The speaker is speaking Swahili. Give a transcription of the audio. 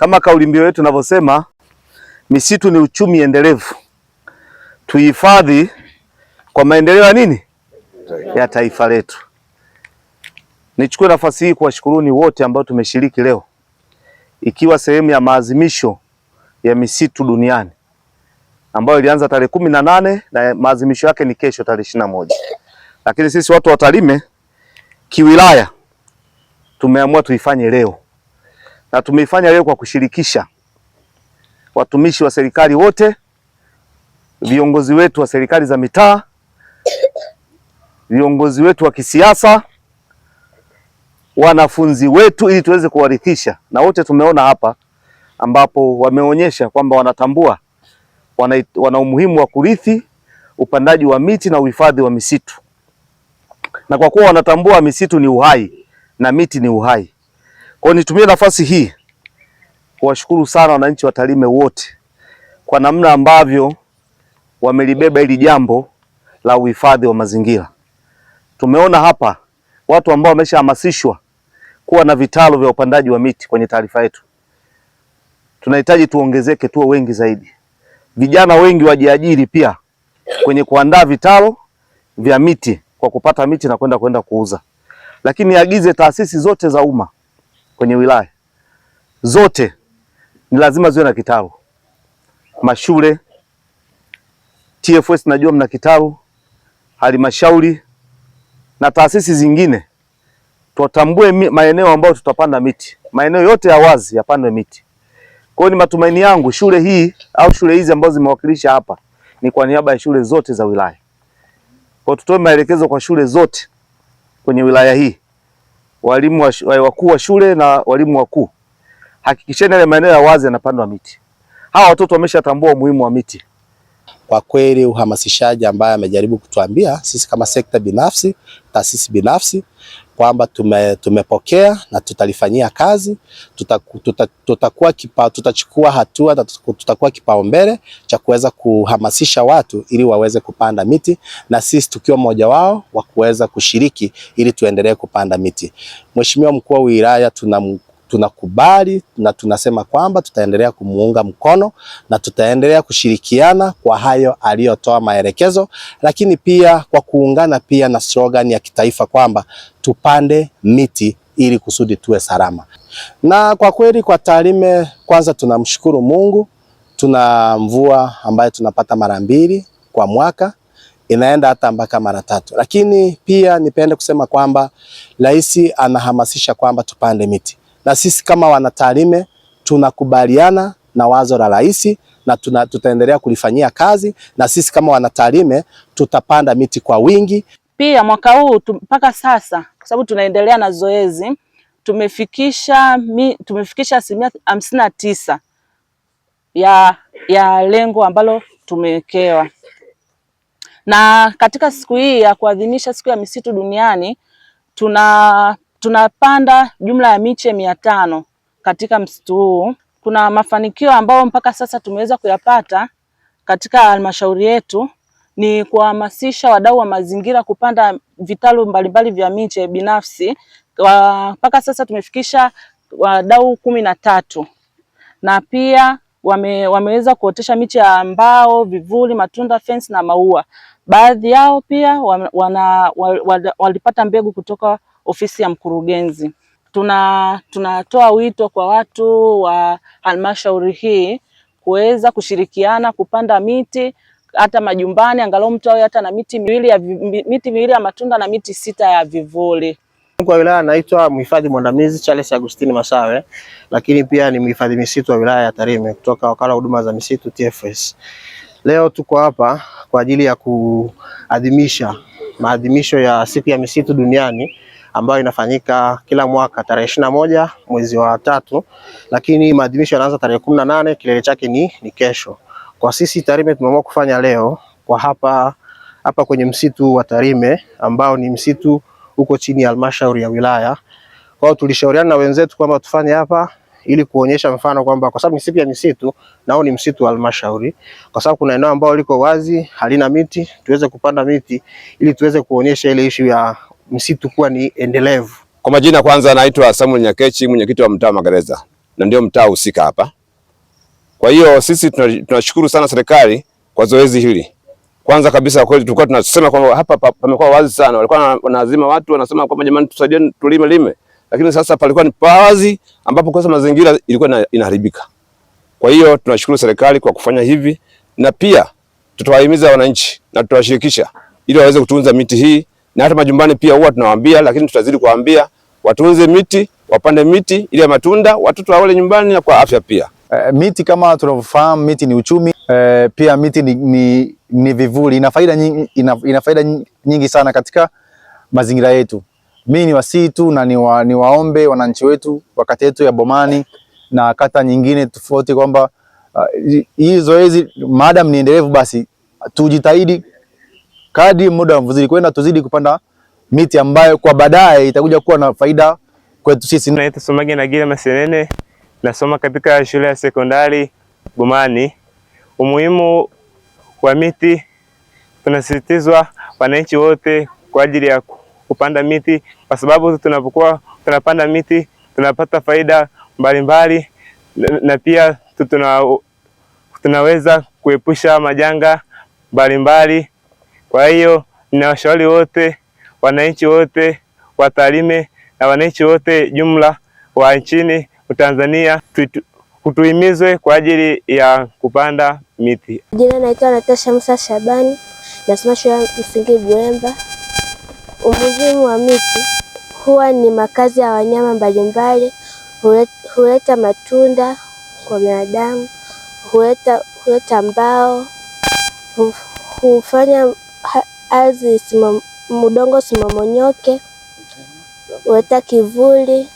Kama kauli mbiu yetu inavyosema, misitu ni uchumi endelevu, tuhifadhi kwa maendeleo ya nini? Ya taifa letu. Nichukue nafasi hii kuwashukuruni wote ambao tumeshiriki leo, ikiwa sehemu ya maadhimisho ya misitu duniani ambayo ilianza tarehe 18 na maadhimisho yake ni kesho tarehe 21. Lakini sisi watu wa Tarime kiwilaya tumeamua tuifanye leo. Na tumeifanya leo kwa kushirikisha watumishi wa serikali wote, viongozi wetu wa serikali za mitaa, viongozi wetu wa kisiasa, wanafunzi wetu, ili tuweze kuwarithisha. Na wote tumeona hapa ambapo wameonyesha kwamba wanatambua wana umuhimu wa kurithi upandaji wa miti na uhifadhi wa misitu. Na kwa kuwa wanatambua misitu ni uhai na miti ni uhai, kwa nitumie nafasi hii kuwashukuru sana wananchi wa Tarime wote kwa namna ambavyo wamelibeba hili jambo la uhifadhi wa mazingira. Tumeona hapa watu ambao wameshahamasishwa kuwa na vitalu vya upandaji wa miti kwenye taarifa yetu. Tunahitaji tuongezeke, tuwe wengi zaidi. Vijana wengi wajiajiri pia kwenye kuandaa vitalu vya miti kwa kupata miti na kwenda kuuza. Lakini niagize taasisi zote za umma kwenye wilaya zote ni lazima ziwe na kitalu. Mashule, TFS najua mna kitalu, halmashauri na taasisi zingine. Tutambue maeneo ambayo tutapanda miti. Maeneo yote ya wazi yapandwe miti. Kwa hiyo ni matumaini yangu shule hii au shule hizi ambazo zimewakilisha hapa ni kwa niaba ya shule zote za wilaya. Kwa tutoe maelekezo kwa shule zote kwenye wilaya hii. Walimu wakuu wa shule na walimu wakuu, hakikisheni yale maeneo ya wazi yanapandwa miti. Hawa watoto wameshatambua umuhimu wa miti. Kwa kweli uhamasishaji ambaye amejaribu kutuambia sisi kama sekta binafsi, taasisi binafsi, kwamba tumepokea na tutalifanyia kazi. Tutachukua hatua, tutakuwa kipaumbele cha kuweza kuhamasisha watu ili waweze kupanda miti, na sisi tukiwa mmoja wao wa kuweza kushiriki ili tuendelee kupanda miti. Mheshimiwa Mkuu wa Wilaya tunakubali na tunasema kwamba tutaendelea kumuunga mkono na tutaendelea kushirikiana kwa hayo aliyotoa maelekezo, lakini pia kwa kuungana pia na slogan ya kitaifa kwamba tupande miti ili kusudi tuwe salama. Na kwa kweli kwa Tarime, kwanza tunamshukuru Mungu, tuna mvua ambayo tunapata mara 2 kwa mwaka, inaenda hata mpaka mara 3. Lakini pia nipende kusema kwamba Rais anahamasisha kwamba tupande miti. Na sisi kama wana Tarime tunakubaliana na wazo la Rais na tutaendelea kulifanyia kazi, na sisi kama wana Tarime tutapanda miti kwa wingi. Pia mwaka huu mpaka sasa, kwa sababu tunaendelea na zoezi, tumefikisha 59% ya lengo ambalo tumewekewa. Na katika siku hii ya kuadhimisha siku ya misitu duniani, tunapanda jumla ya miche 500 katika msitu huu. Kuna mafanikio ambayo mpaka sasa tumeweza kuyapata katika halmashauri yetu, ni kuhamasisha wadau wa mazingira kupanda vitalu mbalimbali vya miche binafsi. Mpaka sasa tumefikisha wadau 13, na pia wameweza kuotesha miche ya mbao, vivuli, matunda, fence na maua. Baadhi yao pia walipata mbegu kutoka ofisi ya mkurugenzi. Tunatoa wito kwa watu wa halmashauri hii kuweza kushirikiana kupanda miti hata majumbani, angalau mtu awe hata na miti miwili ya matunda na miti 6 ya vivuli. Mkuu wa wilaya anaitwa mhifadhi mwandamizi Charles Agustini Masawe, lakini pia ni mhifadhi misitu wa wilaya ya Tarime kutoka wakala wa huduma za misitu TFS. Leo tuko hapa kwa ajili ya kuadhimisha maadhimisho ya siku ya misitu duniani ambayo inafanyika kila mwaka tarehe 21 mwezi wa 3, lakini maadhimisho yanaanza tarehe 18, kilele chake ni kesho. Kwa sisi Tarime tumeamua kufanya leo kwa hapa kwenye msitu wa Tarime ambao ni msitu uko chini ya halmashauri ya wilaya. Kwa hiyo tulishauriana na wenzetu kwamba tufanye hapa ili kuonyesha mfano kwamba kwa sababu ni siku ya misitu nao ni msitu wa halmashauri, kwa sababu kuna eneo ambalo liko wazi halina miti, tuweze kupanda miti ili tuweze kuonyesha ile issue ya msitu kuwa ni endelevu. Kwa majina kwanza naitwa Samuel Nyakechi, mwenyekiti wa mtaa Magereza. na ndio mtaa husika hapa. Kwa hiyo sisi tunashukuru sana serikali kwa zoezi hili. Kwanza kabisa kweli tulikuwa tunasema kwamba hapa pamekuwa wazi sana. Walikuwa wanazima watu wanasema kwamba jamani tusaidie tulime. Lakini sasa palikuwa ni wazi ambapo kwa mazingira ilikuwa inaharibika. Kwa hiyo tunashukuru serikali kwa kufanya hivi, na pia tutawahimiza wananchi na tutawashirikisha ili waweze kutunza miti hii, na hata majumbani pia huwa tunawaambia, lakini tutazidi kuwaambia watunze miti, wapande miti ili ya matunda watoto wale nyumbani na kwa afya pia. Miti kama tunavyofahamu, miti ni uchumi. Pia miti ni vivuli, ina faida nyingi sana katika mazingira yetu. Mimi ni wasii tu na ni waombe wananchi wetu wa kata yetu ya Bomani na kata nyingine tofauti kwamba hii zoezi maadamu ni endelevu, basi tujitahidi kadri muda unavyozidi kwenda tuzidi kupanda miti ambayo kwa baadaye itakuja kuwa na faida kwetu sisi. Naitwa Somage Nagira Masenene, nasoma katika shule ya sekondari Bomani. Umuhimu wa miti, tunasisitizwa wananchi wote kwa ajili ya kupanda miti, kwa sababu tunapokuwa tunapanda miti tunapata faida mbalimbali, na pia tunaweza kuepusha majanga mbalimbali. Kwa hiyo ninawashauri wote, wananchi wote wa Tarime na wananchi wote jumla wa nchini Tanzania tutuhimizwe kwa ajili ya kupanda miti. Jina naitwa Natasha Musa Shabani, nasoma shule ya msingi Buemba. Umuhimu wa miti, huwa ni makazi ya wanyama mbalimbali, huleta matunda kwa binadamu, huleta mbao, hufanya ardhi udongo usimonyoke, huleta kivuli.